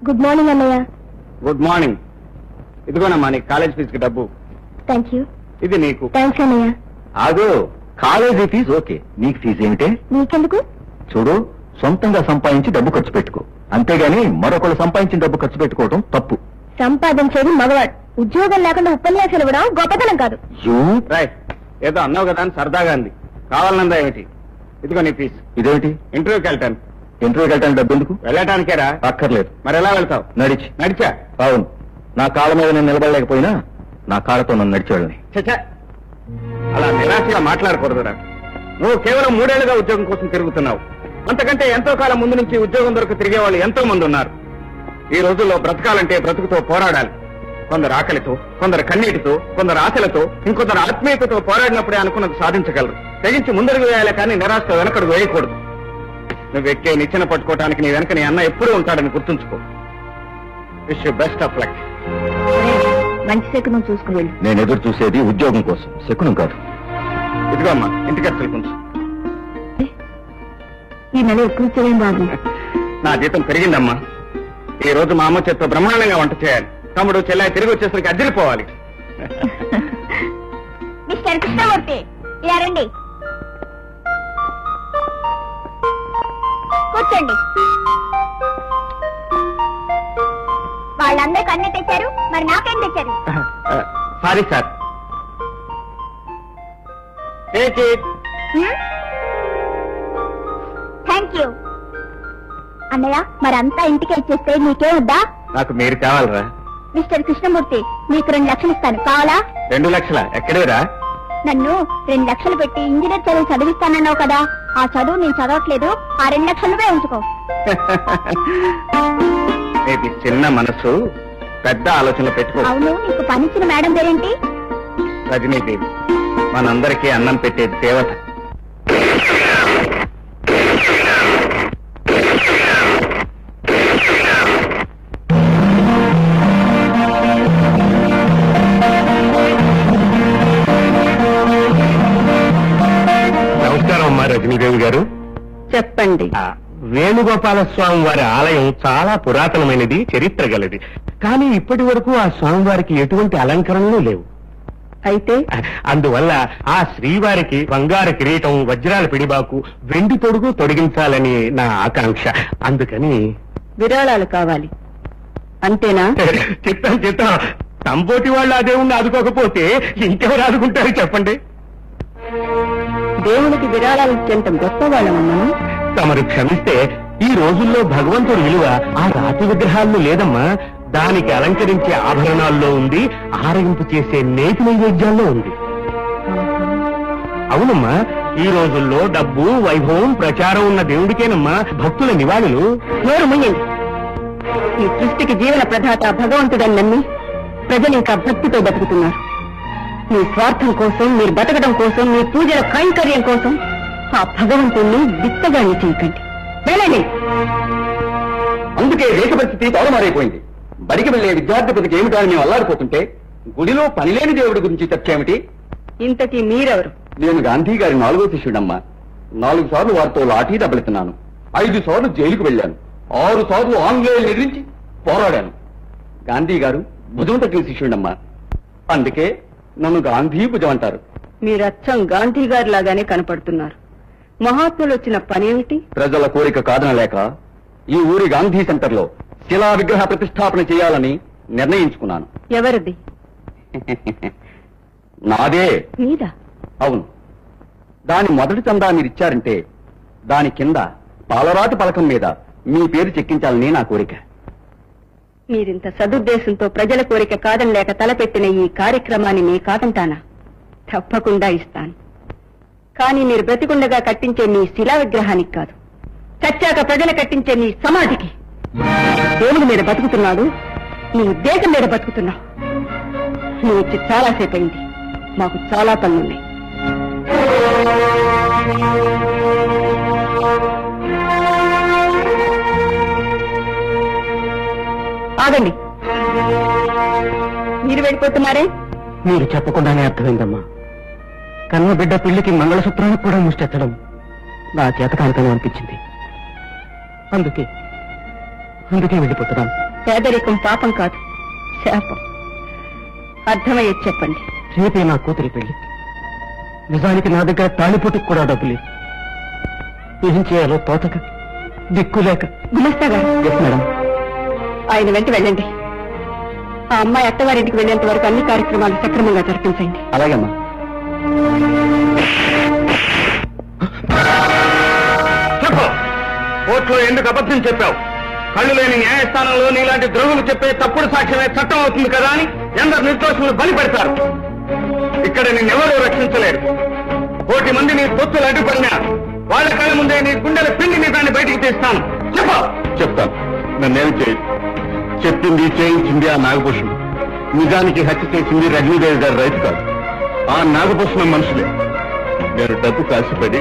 Good morning అన్నయ్య. Good morning. ఇదిగోనమ్మా నీకు కాలేజ్ ఫీజుకి డబ్బు. Thank you. ఇది నీకు. థ్యాంక్స్ అన్నయ్య. ఆగో, కాలేజీ ఫీజు ఓకే, నీకు ఫీజు ఏమిటే? నీకెందుకు? చూడు, సొంతంగా సంపాదించి డబ్బు ఖర్చు పెట్టుకో, అంతేగాని మరొకరు సంపాదించిన డబ్బు ఖర్చు పెట్టుకోవడం తప్పు. సంపాదించేది మగవాడు, ఉద్యోగం లేకుండా ఉపన్యాసాలు ఇవ్వడం గొప్పతనం కాదు. రైట్, ఏదో అన్నావు కదా అని సరదాగా అంది. కావాలన్నదా ఏమిటి? ఇదిగో నీ ఫీజు. ఇదేమిటి? ఇంటర్వ్యూకి వెళ్తాను. ఇంటర్వ్యూకి వెళ్ళడానికి డబ్బు ఎందుకు? వెళ్ళటానికేరా? అక్కర్లేదు. మరి ఎలా వెళ్తావు? నడిచి. నడిచా? అవును, నా కాళ్ళ మీద నేను నిలబడలేకపోయినా నా కాళ్ళతో నన్ను నడిచేవాళ్ళని. చచ్చా, అలా నిరాశగా మాట్లాడకూడదురా. నువ్వు కేవలం 3 ఏళ్లుగా ఉద్యోగం కోసం తిరుగుతున్నావు. అంతకంటే ఎంతో కాలం ముందు నుంచి ఉద్యోగం దొరికి తిరిగే వాళ్ళు ఎంతో మంది ఉన్నారు. ఈ రోజుల్లో బ్రతకాలంటే బ్రతుకుతో పోరాడాలి. కొందరు ఆకలితో, కొందరు కన్నీటితో, కొందరు ఆశలతో, ఇంకొందరు ఆత్మీయతతో పోరాడినప్పుడే అనుకున్నది సాధించగలరు. తెగించి ముందడుగు వేయాలి కానీ నిరాశతో వెనకడుగు వేయకూడదు. నువ్వు ఎక్కే నిచ్చెన పట్టుకోవడానికి నీ వెనక నీ అన్న ఎప్పుడూ ఉంటాడని గుర్తుంచుకో. Wish you best of luck. మంచి శకునం చూసుకుని వెళ్ళి. నేను ఎదురు చూసేది ఉద్యోగం కోసం, శకునం కాదు. ఇదిగో అమ్మా ఇంటి ఖర్చులు కొంచెం. ఈ నెల ఎక్కువ చేయం బాబు. నా జీతం పెరిగిందమ్మా. ఈ రోజు మా అమ్మ చేత్తో బ్రహ్మాండంగా వంట చేయాలి. తమ్ముడు చెల్లాయి తిరిగి వచ్చేసరికి అద్దరిపోవాలి. మిస్టర్ కృష్ణమూర్తి, ఇలా రండి, కూర్చోండి. వాళ్ళందరికి అన్నీ తెచ్చారు, మరి నాకేం తెచ్చారు? Sorry sir. Thank you. అన్నయ్య, మరంతా ఇంటికి ఇచ్చేస్తే నీకేమొద్దా? నాకు మీరు కావాలరా? మిస్టర్ కృష్ణమూర్తి, మీకు 2 లక్షలు ఇస్తాను, కావాలా? 2 లక్షల? ఎక్కడేరా? నన్ను 2 లక్షలు పెట్టి ఇంజనీర్ చదువు చదివిస్తానన్నావు కదా, ఆ చదువు నేను చదవట్లేదు, ఆ 2 లక్షలవే ఉంచుకో. ఇది చిన్న మనసు, పెద్ద ఆలోచనలు పెట్టుకో. అవును, నీకు పనిచ్చిన మేడం పేరేంటి? రజనీదేవి, మనందరికీ అన్నం పెట్టే దేవత. నమస్కారం అమ్మా రజనీదేవి గారు. చెప్పండి. వేణుగోపాల స్వామి వారి ఆలయం చాలా పురాతనమైనది, చరిత్ర గలది. కానీ ఇప్పటి వరకు ఆ స్వామివారికి ఎటువంటి అలంకరణలు లేవు. అయితే అందువల్ల ఆ శ్రీవారికి బంగారు కిరీటం, వజ్రాల పిడిబాకు, వెండి తొడుగు తొడిగించాలని నా ఆకాంక్ష. అందుకని విరాళాలు కావాలి, అంతేనా? చిత్తం తంపోటి వాళ్ళు ఆ దేవుణ్ణి ఆదుకోకపోతే ఇంకెవరు ఆదుకుంటారు చెప్పండి? దేవునికి విరాళాలు ఇచ్చేంత గొప్ప వాళ్ళమన్నాను. తమరు క్షమిస్తే ఈ రోజుల్లో భగవంతుడి విలువ ఆ రాతి విగ్రహాల్లో లేదమ్మా, దానికి అలంకరించే ఆభరణాల్లో ఉంది, ఆరగింపు చేసే నేతి నైవేద్యాల్లో ఉంది. అవునమ్మా, ఈ రోజుల్లో డబ్బు, వైభవం, ప్రచారం ఉన్న దేవుడికేనమ్మా భక్తుల నివాళులు. నోరు ముయ్యండి. ఈ సృష్టికి జీవన ప్రదాత భగవంతుడని నమ్మి ప్రజలు ఇంకా భక్తితో బతుకుతున్నారు. మీ స్వార్థం కోసం, మీరు బతకడం కోసం, మీ పూజల కైంకర్యం కోసం ఆ భగవంతుణ్ణి విత్తగాన్ని చేయకండి. వెళ్ళండి. అందుకే దేశ పరిస్థితి తారుమారైపోయింది. బడికి వెళ్లే విద్యార్థి బతికి ఏమిటో అని మేము అల్లాడిపోతుంటే గుడిలో పనిలేని దేవుడి గురించి చర్చ ఏమిటి? ఇంతకీ మీరెవరు? నేను గాంధీ గారి 4వ శిష్యుడమ్మా. 4 సార్లు వారితో లాఠీ దెబ్బలుతున్నాను, 5 సార్లు జైలుకు వెళ్ళాను, 6 సార్లు ఆంగ్లేయులు ఎదిరించి పోరాడాను. గాంధీ గారు భుజం తగ్గిన శిష్యుడమ్మా. అందుకే నన్ను గాంధీ భుజం అంటారు. మీరచ్చం గాంధీ గారి లాగానే కనపడుతున్నారు. మహాత్ములు వచ్చిన పనేమిటి? ప్రజల కోరిక కాదనలేక ఈ ఊరి గాంధీ సెంటర్ లో శిలా విగ్రహ ప్రతిష్టాపన చేయాలని నిర్ణయించుకున్నాను. ఎవరిది? నాదే. మీదా? అవును. దాని మొదటి చందా మీరిచ్చారంటే దాని కింద పాలరాతి పలకం మీద మీ పేరు చెక్కించాలని నా కోరిక. మీరింత సదుద్దేశంతో ప్రజల కోరిక కాదనలేక తలపెట్టిన ఈ కార్యక్రమాన్ని మీ కాదంటానా? తప్పకుండా ఇస్తాను. కానీ మీరు బ్రతికుండగా కట్టించే మీ శిలా విగ్రహానికి కాదు, చచ్చాక ప్రజలు కట్టించే మీ సమాధికి. దేవుడి మీద బతుకుతున్నాడు, నీ దేశం మీద బతుకుతున్నావు. నువ్వు వచ్చి చాలాసేపు అయింది, మాకు చాలా పనులున్నాయి. ఆగండి. మీరు వెళ్ళిపోతున్నారే? మీరు చెప్పకుండానే అర్థమైందమ్మా. కన్న బిడ్డ పెళ్లికి మంగళసూత్రానికి కూడా ముష్టెత్తడం నా చేత కానితనం అనిపించింది. అందుకే వెళ్ళిపోతున్నాను. పేదరికం పాపం కాదు, శాపం. అర్థమయ్యేది చెప్పండి. రేపే నా కూతురి పెళ్లి. నిజానికి నా దగ్గర తాళిపొట్టుకు కూడా డబ్బు లేదు. ఏం చేయాలో తోతక, దిక్కులేక. గుమస్తా గారు, మేడం, ఆయన వెంట వెళ్ళండి. ఆ అమ్మాయి అత్తవారింటికి వెళ్ళేంత వరకు అన్ని కార్యక్రమాలు సక్రమంగా జరిపించండి. అలాగేమ్మా. చెప్పు, కోర్టులో ఎందుకు అబద్ధం చెప్పావు? కళ్ళు లేని న్యాయస్థానంలో నీలాంటి ద్రోహులు చెప్పే తప్పుడు సాక్ష్యమే చట్టం అవుతుంది కదా అని ఎందరు నిర్దోషులు బలి పెడతారు. ఇక్కడ నిన్నెవరూ రక్షించలేరు. 1,000 మంది నీ తొత్తులు అడ్డుపడినా వాళ్ళ కళ్ళ ముందే నీ గుండెల పిండి నీ దాన్ని బయటికి తీస్తాను. చెప్పు. చెప్తాను. నన్నేం చేయదు. చెప్పింది చేయించింది ఆ నాగభూషణం. నిజానికి హత్య చేసింది రజనీదేవి గారి రైతు కాదు, ఆ నాగభూషణం మనుషులే. నేను డబ్బు కాసిపడి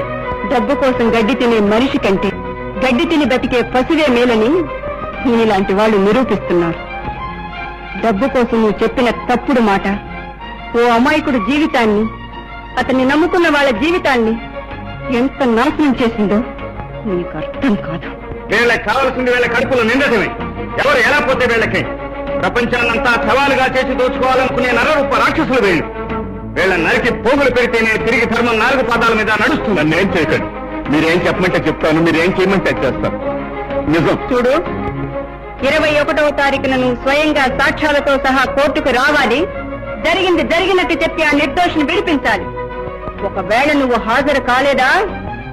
డబ్బు కోసం గడ్డి తినే మనిషి కంటే గడ్డి తిని బతికే పశువే మేలని నీలాంటి వాళ్ళు నిరూపిస్తున్నారు. డబ్బు కోసం నువ్వు చెప్పిన తప్పుడు మాట ఓ అమాయకుడు జీవితాన్ని, అతన్ని నమ్ముకున్న వాళ్ళ జీవితాన్ని ఎంత నాశనం చేసిందో నీకు అర్థం కాదు. వీళ్ళకి కావాల్సింది వీళ్ళ కడుపులో నిండటమే. ఎవరు ఎలా పోతే వీళ్ళకి ప్రపంచాన్నంతా సవాలుగా చేసి దోచుకోవాలనుకునే నరరూప రాక్షసులు వీళ్ళు. వీళ్ళని నరికి పోగులు పెడితేనే తిరిగి ధర్మం 4 పాదాల మీద నడుస్తుంది. నన్నేం చేయకండి. మీరేం చెప్పమంటే చెప్తాను, మీరేం చేయమంటే చేస్తాను. నిజం. చూడు, 21వ తారీఖున నువ్వు స్వయంగా సాక్ష్యాలతో సహా కోర్టుకు రావాలి. జరిగింది జరిగినట్టు చెప్పి ఆ నిర్దోషిని విడిపించాలి. ఒకవేళ నువ్వు హాజరు కాలేదా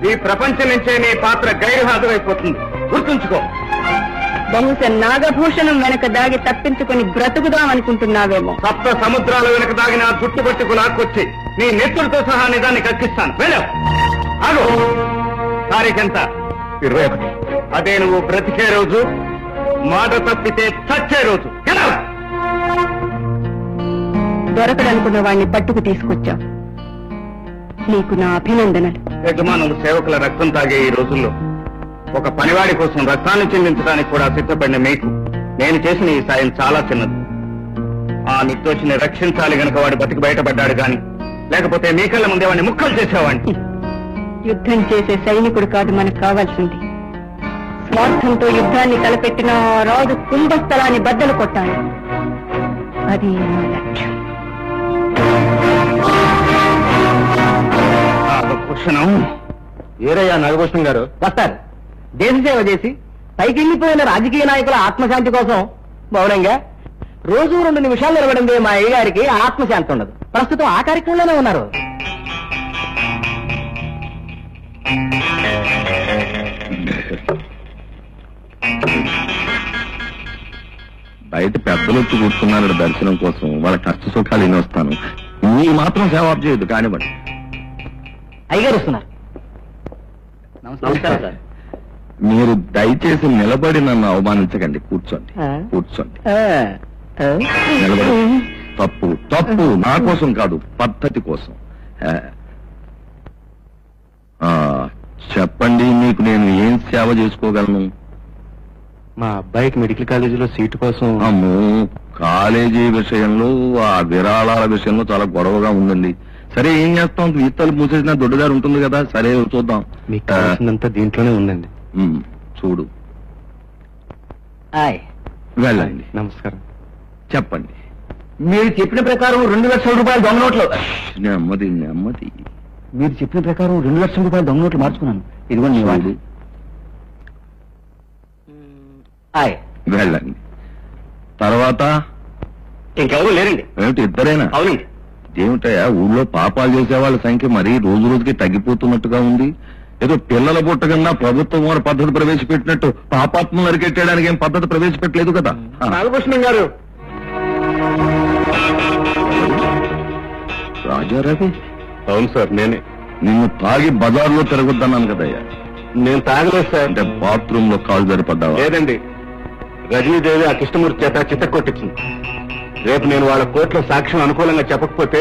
ఈ ప్రపంచం నుంచే నీ పాత్ర గైర్హాజరైపోతుంది. గుర్తుంచుకో. బహుశా నాగభూషణం వెనక దాగి తప్పించుకుని బ్రతుకుదామనుకుంటున్నావేమో. 7 సముద్రాల వెనక దాగిన జుట్టు పట్టుకు లాక్కొచ్చి నీ నెత్తులతో సహా నిజాన్ని కక్కిస్తాను. వెళ్ళావు. ఆగు. తారీఖెంత? 21. అదే నువ్వు బ్రతికే రోజు, మాట తప్పితే చచ్చే రోజు. దొరకడనుకున్న వాణ్ణి పట్టుకు తీసుకొచ్చావు. నీకు నా అభినందనలు. యజమానులు సేవకుల రక్తం తాగే ఈ రోజుల్లో ఒక పనివాడి కోసం రక్తాన్ని చెందించడానికి కూడా సిద్ధపడిన మీకు నేను చేసిన ఈ సాయం చాలా చిన్నది. ఆ నిర్దోషిని రక్షించాలి గనక వాడు బతికి బయటపడ్డాడు గాని, లేకపోతే మీ కళ్ళ ముందే వాడిని ముక్కలు చేసేవాడిని. యుద్ధం చేసే సైనికుడు కాదు మనకు కావాల్సింది. స్వార్థంతో యుద్ధాన్ని తలపెట్టిన ఆ రాజు కుంభస్థలాన్ని బద్దలు కొట్టాలి. అది నా లక్ష్యం. ఏరయ్యా నాగభూషణం గారు వస్తారు. దేశ సేవ చేసి పైకెళ్లిపోయిన రాజకీయ నాయకుల ఆత్మశాంతి కోసం మౌనంగా రోజు 2 నిమిషాలు నిలబడింది మా అయ్య గారికి ఆత్మశాంతి ఉండదు. ప్రస్తుతం ఆ కార్యక్రమంలోనే ఉన్నారు. బయట పెద్దలు వచ్చి కూర్చున్నారు దర్శనం కోసం. వాళ్ళ కష్ట సుఖాలు ఇన్ని వస్తాను. మీరు మాత్రం సేవ చేయదు కానివ్వండి. అయ్యగారు వస్తున్నారు. నమస్కారం సార్. మీరు దయచేసి నిలబడి నన్ను అవమానించకండి. కూర్చోండి, కూర్చోండి. నిలబడి. తప్పు తప్పు నా కోసం కాదు, పద్ధతి కోసం. చెప్పండి, మీకు నేను ఏం సేవ చేసుకోగలను? మా అబ్బాయికి మెడికల్ కాలేజీలో సీటు కోసం. అమ్మో, కాలేజీ విషయంలో ఆ విరాళాల విషయంలో చాలా గొడవగా ఉందండి. సరే, ఏం చేస్తాం? ఈతలు మూసేసిన దొడ్డుదారు ఉంటుంది కదా. సరే, చూద్దాం. మీకు కావాల్సిందంతా దీంట్లోనే ఉందండి. చూడు. వెళ్ళండి. నమస్కారం. చెప్పండి. మీరు చెప్పిన ప్రకారం 2 లక్షల రూపాయలు దొంగ నోట్లు. నెమ్మది నెమ్మది. మీరు చెప్పిన ప్రకారం 2 లక్షల రూపాయలు దొంగ నోట్లు మార్చుకున్నాను. ఇదిగోండి వాళ్ళు. వెళ్ళండి. తర్వాత ఇంకెవరూ లేరండి. ఏమిటి, ఇద్దరేనా? అవునండి. ఏమిటయా, ఊళ్ళో పాపాలు చేసే వాళ్ళ సంఖ్య మరీ రోజు రోజుకి తగ్గిపోతున్నట్టుగా ఉంది. ఏదో పిల్లల పుట్టకన్నా ప్రభుత్వం వారి పద్ధతి ప్రవేశపెట్టినట్టు పాపాత్మలు అరికెట్టడానికి ఏం పద్ధతి ప్రవేశపెట్టలేదు కదా. నాగభూషణం గారు. రాజారవి? అవును సార్, నేనే. నిన్ను తాగి బజార్లో తిరగొద్దన్నాను కదయ్యా. నేను తాగలేదు సార్. అంటే బాత్రూమ్ లో కాలు సరిపడ్డావా? లేదండి. రజనీదేవి ఆ కృష్ణమూర్తి చేత చిత్త కొట్టించింది. రేపు నేను వాళ్ళ కోర్టులో సాక్ష్యం అనుకూలంగా చెప్పకపోతే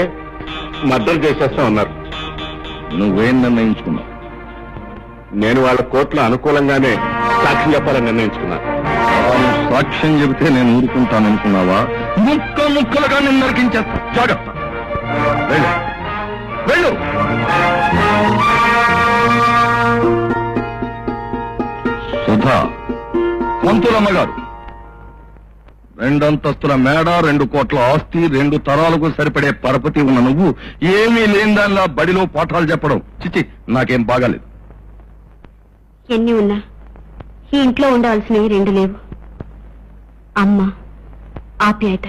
మద్దతు చేసేస్తా ఉన్నారు. నువ్వేం నిర్ణయించుకున్నావు? నేను వాళ్ళ కోర్టులో అనుకూలంగానే సాక్ష్యం చెప్పాలని నిర్ణయించుకున్నాను. సాక్ష్యం చెబితే నేను ఊరుకుంటాను అనుకున్నావా? ముక్కలుగా నేను నరికించేస్తా. జాగ్రత్త. వెళ్ళు, వెళ్ళు. సుధా, పంతులమ్మ గారు, రెండంతస్తుల మేడ, 2 కోట్ల ఆస్తి, 2 తరాలకు సరిపడే పరపతి ఉన్న నువ్వు ఏమీ లేని దానిలా బడిలో పాఠాలు చెప్పడం చిచి నాకేం బాగాలేదు. ఎన్ని ఉన్నా ఈ ఇంట్లో ఉండవలసినవి 2 లేవు. అమ్మ, ఆప్యాయత.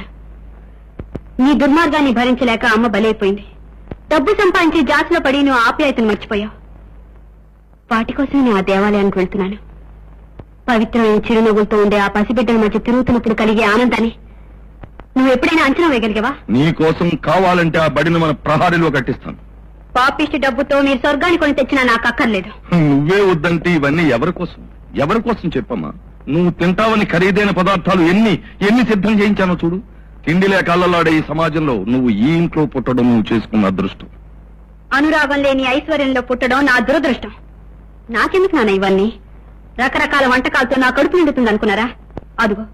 నీ దుర్మార్గాన్ని భరించలేక అమ్మ బలైపోయింది. డబ్బు సంపాదించి జాతిలో పడి నువ్వు ఆప్యాయతను మర్చిపోయావు. వాటి కోసం నేను ఆ దేవాలయానికి వెళ్తున్నాను. పవిత్రమైన చిరునవ్వులతో ఉండే ఆ పసిబిడ్డల మధ్య తిరుగుతున్నప్పుడు కలిగే ఆనందాన్ని నువ్వు ఎప్పుడైనా అంచనా వేయగలిగావా? నీ కోసం కావాలంటే ఆ బడిని మన ప్రహారీలో కట్టిస్తాను. పాపిష్టి డబ్బుతో మీరు స్వర్గాన్ని కొని తెచ్చినా నాకు అక్కర్లేదు. నువ్వే వద్దంటే ఇవన్నీ ఎవరి కోసం చెప్పమ్మా. నువ్వు తింటావని ఖరీదైన పదార్థాలు ఎన్ని సిద్ధం చేయించానో చూడు. తిండిలే కళ్ళలాడే ఈ సమాజంలో నువ్వు ఈ ఇంట్లో పుట్టడం నువ్వు చేసుకున్న అదృష్టం. అనురాగం లేని ఐశ్వర్యంలో పుట్టడం నా దురదృష్టం. నాకెందుకు నాన్న ఇవన్నీ? రకరకాల వంటకాలతో నా కడుపు నిండుతుంది అనుకున్నారా? అదుగో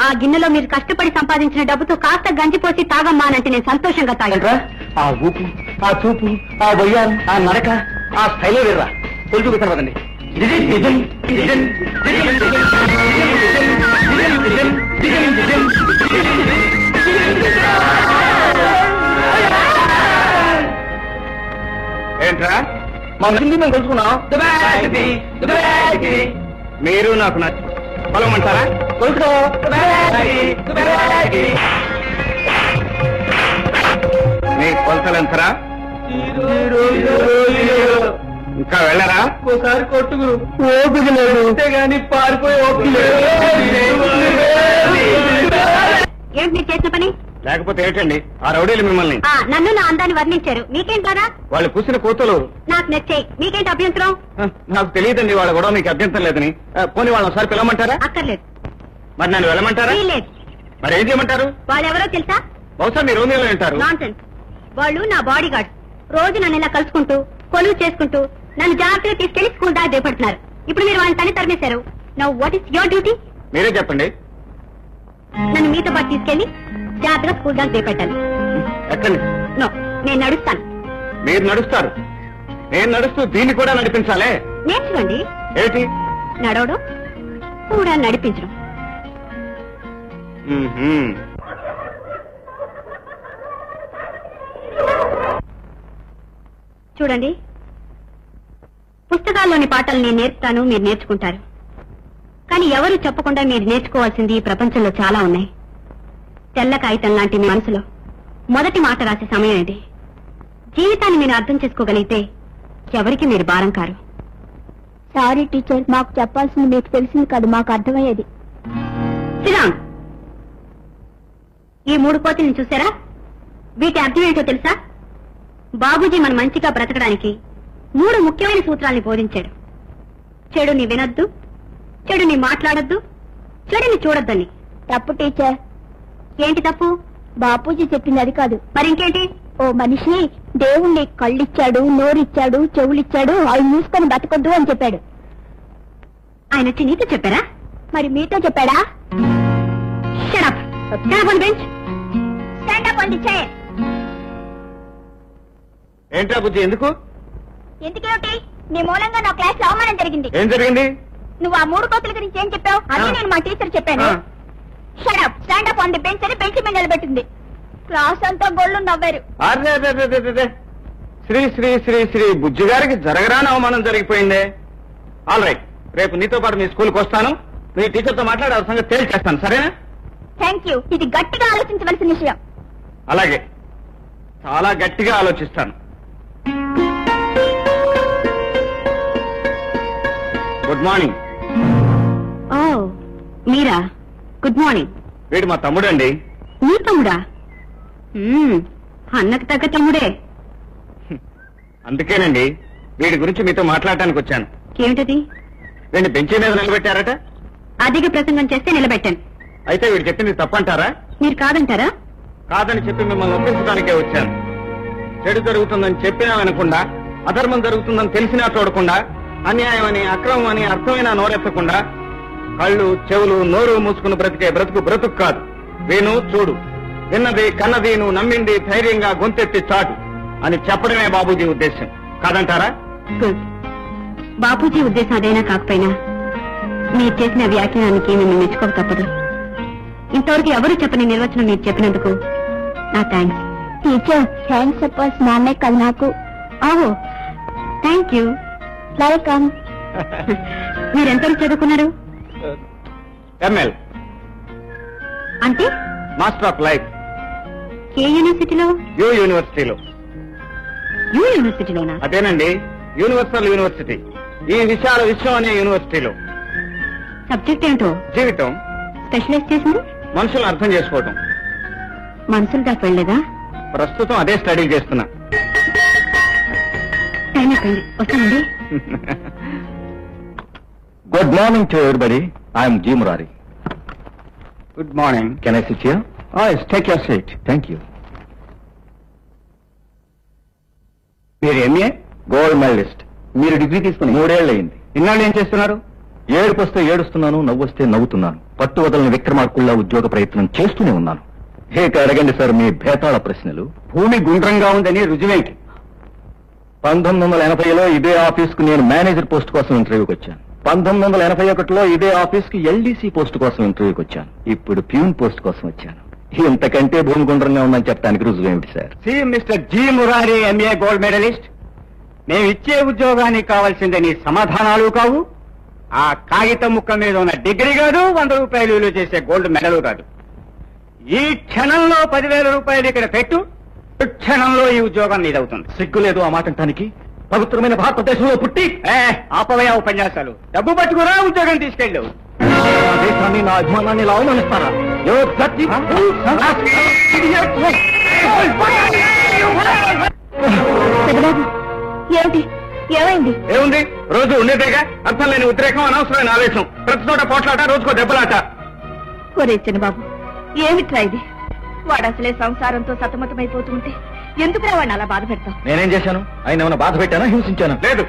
ఆ గిన్నెలో మీరు కష్టపడి సంపాదించిన డబ్బుతో కాస్త గంజిపోసి తాగమ్మానంటే నేను సంతోషంగా తాగంట్రా. ఆ ఊపు, ఆ చూపు, ఆ వయ్యారం, ఆ నడక, ఆ స్థైలే వేర్రా. కొలుచుకు తర్వాతండి. ఏంట్రా మా ముందు మేము కొలుచుకున్నాం. మీరు నాకు నచ్చి పొలమంటారా? కొలుచుకో. మీ కొలతలెంతరా? ఇంకా వెళ్ళరా? ఒకసారి కొట్టుకురు ఓపిక లేదు, అంతేగాని పారిపోయి ఓపిక లేదు. ఏంటి మీరు చేసిన పని? లేకపోతే ఏంటండి ఆ రౌడీలు మిమ్మల్ని నన్ను నా అందాన్ని వర్ణించారు. మీకేం కదా? వాళ్ళు కూసిన కూతులు నాకు నచ్చాయి. మీకేంటి అభ్యంతరం? నాకు తెలియదండి వాళ్ళ కూడా మీకు అభ్యంతరం లేదని. పోనీ వాళ్ళని ఒకసారి పిలవమంటారా? అక్కర్లేదు. మరి నన్ను వెళ్ళమంటారా? లేదు. మరి ఏం చేయమంటారు? వాళ్ళెవరో తెలుసా? బహుశా మీరు రోమియోలో ఉంటారు. నాన్సెన్స్. వాళ్ళు నా బాడీ గార్డ్. రోజు నన్ను ఇలా కలుసుకుంటూ కొలువు చేసుకుంటూ నన్ను జాగ్రత్తగా తీసుకెళ్లి స్కూల్ దాకా దేపడుతున్నారు. ఇప్పుడు మీరు వాళ్ళని తల్లి తరిమేశారు. Now what is your duty? మీరే చెప్పండి. నన్ను మీతో పాటు తీసుకెళ్లి జాగ్రత్తగా స్కూల్ దాకా దేపెట్టాలి. ఎక్కండి. నో, నేను నడుస్తాను. మీరు నడుస్తారు, నేను నడుస్తూ దీన్ని కూడా నడిపించాలే. నేర్చుకోండి. ఏంటి? నడవడం కూడా నడిపించడం. చూడండి, పుస్తకాల్లోని పాఠాలు నేను నేర్పుతాను, మీరు నేర్చుకుంటారు. కానీ ఎవరు చెప్పకుండా మీరు నేర్చుకోవాల్సింది ఈ ప్రపంచంలో చాలా ఉన్నాయి. తెల్ల కాగితం లాంటి మీ మనసులో మొదటి మాట రాసే సమయం ఇది. జీవితాన్ని మీరు అర్థం చేసుకోగలిగితే ఎవరికి మీరు భారం కారు. సారీ టీచర్, మాకు చెప్పాల్సింది మీకు తెలిసింది కాదు, మాకు అర్థమయ్యేది. శ్రీరామ్, ఈ 3 కోతుల్ని చూసారా? వీటి అర్థం ఏంటో తెలుసా? బాబూజీ మన మంచిగా బ్రతకడానికి 3 ముఖ్యమైన సూత్రాల్ని బోధించాడు. చెడుని వినొద్దు, చెడుని మాట్లాడొద్దు, చెడుని చూడొద్దని. తప్పు టీచర్. ఏంటి తప్పు? బాపూజీ చెప్పింది అది కాదు. మరింకేంటి? ఓ మనిషి దేవుణ్ణి కళ్ళిచ్చాడు, నోరిచ్చాడు, చెవులిచ్చాడు, అవి మూసుకొని బతకొద్దు అని చెప్పాడు. ఆయన వచ్చి నీతో చెప్పారా? మరి మీతో చెప్పాడా? Shut up. Stand up on the bench. Stand up on the chair. ఏంట్రా బుజ్జి, ఎందుకు? ఎందుకేమిటి? నీ మూలంగా నా క్లాస్ లో అవమానం జరిగింది. ఏం జరిగింది? నువ్వు ఆ 3 కోతుల గురించి ఏం చెప్పావు? అదే నేను మా టీచర్ చెప్పాను. Shut up, stand up on the bench అని బెంచ్ మీద నిలబెట్టింది. క్లాస్ అంతా గోళ్ళు నవ్వారు. అరే, శ్రీ శ్రీ శ్రీ శ్రీ బుజ్జి గారికి జరగరాని అవమానం జరిగిపోయిందే. ఆల్ రైట్, రేపు నీతో పాటు మీ స్కూల్కి వస్తాను. మీ టీచర్తో మాట్లాడి ఆ సంగతి తేల్చేస్తాను, సరేనా? Thank you. ఇది గట్టిగా ఆలోచించవలసిన విషయం. అలాగే, చాలా గట్టిగా ఆలోచిస్తాను. Good morning. ఓ, మీరా? Good morning. వీడు మా తమ్ముడండి. మీ తమ్ముడా? అన్నకు తగ్గ తమ్ముడే. అందుకేనండి వీడి గురించి మీతో మాట్లాడటానికి వచ్చాను. ఏమిటది? వీడిని బెంచీ మీద నిలబెట్టారట. అధిక ప్రసంగం చేస్తే నిలబెట్టాను. అయితే వీడు చెప్పింది తప్పంటారా? మీరు కాదంటారా? కాదని చెప్పి మిమ్మల్ని ఒప్పించడానికే వచ్చాను. చెడు జరుగుతుందని చెప్పినా వినకుండా, అధర్మం జరుగుతుందని తెలిసినా చూడకుండా, అన్యాయం అని, అక్రమం అని అర్థమైనా నోరెత్తకుండా, కళ్ళు చెవులు నోరు మూసుకుని బ్రతికే బ్రతుకు కాదు. విను, చూడు, విన్నది కన్నది నువ్వు నమ్మింది ధైర్యంగా గొంతెత్తి చాటు అని చెప్పడమే బాబూజీ ఉద్దేశం. కాదంటారా? గుడ్. బాపూజీ ఉద్దేశం అదైనా కాకపోయినా మీరు చేసిన వ్యాఖ్యానానికి మిమ్మల్ని మెచ్చుకోక తప్పదు. ఇంతవరకు ఎవరు చెప్పని నిర్వచనం మీరు చెప్పినందుకు నా థ్యాంక్స్. టీచర్ థ్యాంక్స్ చెప్పాల్సిన నాన్నే కదా నాకు. ఆహో, థ్యాంక్ యూ. వెల్కమ్. మీరెంతవరకు చదువుకున్నారు? ఎంఎల్ అంటే మాస్టర్ ఆఫ్ లైఫ్. ఏ యూనివర్సిటీలో? యూ యూనివర్సిటీలో. యూ యూనివర్సిటీలోనా? అదేనండి, యూనివర్సల్ యూనివర్సిటీ, ఈ విశాల విశ్వం అనే యూనివర్సిటీలో. సబ్జెక్ట్ ఏంటో? జీవితం. స్పెషలైజ్ చేసింది? మనుషులను అర్థం చేసుకోవటం. మనుషులు దాకా వెళ్ళలేదా? ప్రస్తుతం అదే స్టడీ చేస్తున్నా. టైం అయిపోయింది, వస్తానండి. Good morning to everybody. I'm G Murari. Good morning. Can I sit here? yes, take your seat. Thank you. మీరు ఎంఏ గోల్డ్ మెడలిస్ట్. మీరు డిగ్రీ తీసుకుని 3 ఏళ్ళు అయింది. ఇన్నాళ్ళు ఏం చేస్తున్నారు? ఏడుపు వస్తే ఏడుస్తున్నాను, నవ్వు వస్తే నవ్వుతున్నాను. పట్టు వదలని విక్రమార్కుల్లా ఉద్యోగ ప్రయత్నం చేస్తూనే ఉన్నాను. ఇక అడగండి సార్ మీ భేతాళ ప్రశ్నలు. భూమి గుండ్రంగా ఉందని రుజువేంటి? 1980లో ఇదే ఆఫీస్కు నేను మేనేజర్ పోస్ట్ కోసం ఇంటర్వ్యూకి వచ్చాను. 1981లో ఇదే ఆఫీస్కి ఎల్డీసీ పోస్ట్ కోసం ఇంటర్వ్యూకి వచ్చాను. ఇప్పుడు ప్యూన్ పోస్ట్ కోసం వచ్చాను. ఇంతకంటే భూమి గుండ్రంగా ఉందని చెప్పడానికి రుజువేమిటి sir? See mister G Murari, MA gold medallist, మేము ఇచ్చే ఉద్యోగానికి కావాల్సిందే నీ సమాధానాలు కావు, ఆ కాగితం ముక్క మీద ఉన్న డిగ్రీ కాదు, 100 రూపాయలు విలువ చేసే గోల్డ్ మెడల్ కాదు. ఈ క్షణంలో 10,000 రూపాయలు ఇక్కడ పెట్టు, ఈ క్షణంలో ఈ ఉద్యోగం నీదవుతుంది. సిగ్గులేదు ఆ మాట అంటానికి? పవిత్రమైన భారతదేశంలో పుట్టి ఆపవయ ఉపన్యాసాలు. డబ్బు పట్టుకురా, ఉద్యోగం తీసుకెళ్ళు. నా దేశాన్ని, నా అభిమానాన్ని ఇలా అవమానిస్తారా? పెద్దబాబు, ఏమిటి, ఏమైంది? ఏముంది, రోజు ఉండేదేగా. అర్థం లేని ఉద్రేకం, అనవసరమైన ఆవేశం, ప్రతి చోట పోట్లాట, రోజుకో దెబ్బలాట. ఒరే చిన్నబాబు, ఏమిట్రా ఇది? వాడు అసలే సంసారంతో సతమతమైపోతుంటే ఎందుకురా వాడిని అలా బాధ పెడతాం? నేనేం చేశాను? ఆయన ఏమైనా బాధ పెట్టానా, హింసించానా? లేదు,